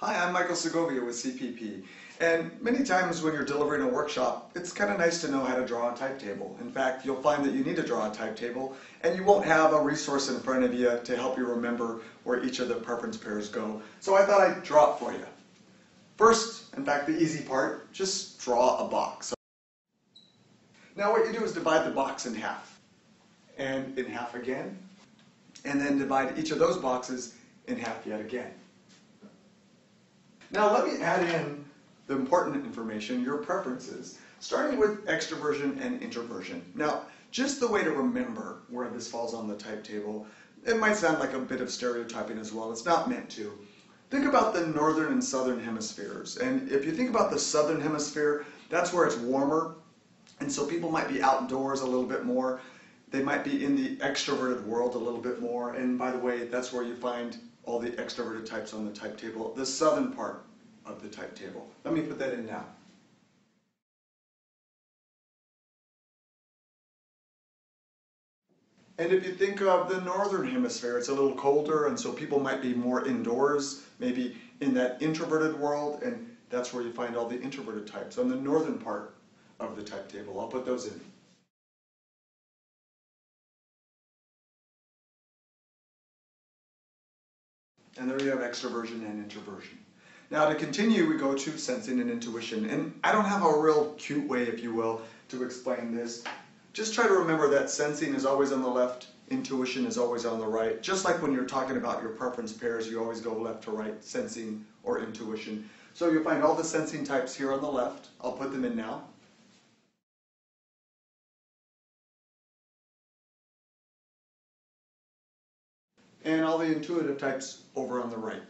Hi, I'm Michael Segovia with CPP, and many times when you're delivering a workshop, it's kind of nice to know how to draw a type table. In fact, you'll find that you need to draw a type table, and you won't have a resource in front of you to help you remember where each of the preference pairs go. So I thought I'd draw it for you. First, in fact, the easy part, just draw a box. Now what you do is divide the box in half, and in half again, and then divide each of those boxes in half yet again. Now let me add in the important information, your preferences, starting with extroversion and introversion. Now, just the way to remember where this falls on the type table, it might sound like a bit of stereotyping as well. It's not meant to. Think about the northern and southern hemispheres. And if you think about the southern hemisphere, that's where it's warmer. And so people might be outdoors a little bit more. They might be in the extroverted world a little bit more. And by the way, that's where you find all the extroverted types on the type table, the southern part of the type table. Let me put that in now. And if you think of the northern hemisphere, it's a little colder, and so people might be more indoors, maybe in that introverted world, and that's where you find all the introverted types on the northern part of the type table. I'll put those in. And there you have extroversion and introversion. Now to continue, we go to sensing and intuition. And I don't have a real cute way, if you will, to explain this. Just try to remember that sensing is always on the left, intuition is always on the right. Just like when you're talking about your preference pairs, you always go left to right, sensing or intuition. So you'll find all the sensing types here on the left. I'll put them in now. And all the intuitive types over on the right.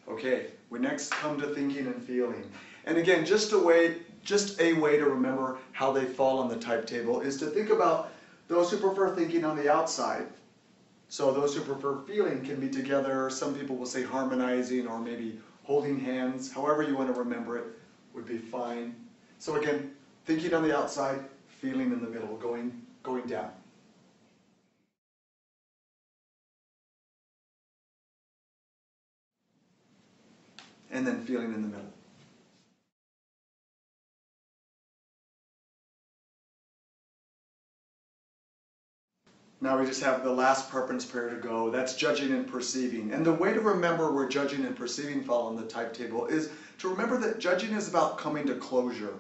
Okay, we next come to thinking and feeling. And again, just a way to remember how they fall on the type table is to think about those who prefer thinking on the outside. So those who prefer feeling can be together. Some people will say harmonizing or maybe holding hands. However you want to remember it would be fine. So again, thinking on the outside, feeling in the middle, going down. And then feeling in the middle. Now we just have the last preference pair to go. That's judging and perceiving. And the way to remember where judging and perceiving fall on the type table is to remember that judging is about coming to closure.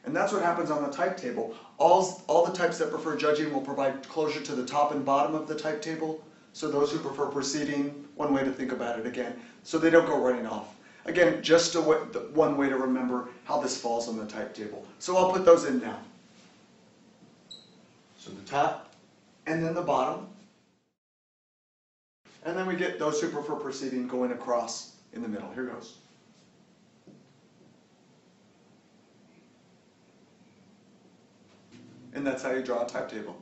And that's what happens on the type table. All the types that prefer judging will provide closure to the top and bottom of the type table. So those who prefer perceiving, one way to think about it again, so they don't go running off. Again, just one way to remember how this falls on the type table. So I'll put those in now. So the top, and then the bottom. And then we get those who prefer perceiving going across in the middle. Here goes. And that's how you draw a type table.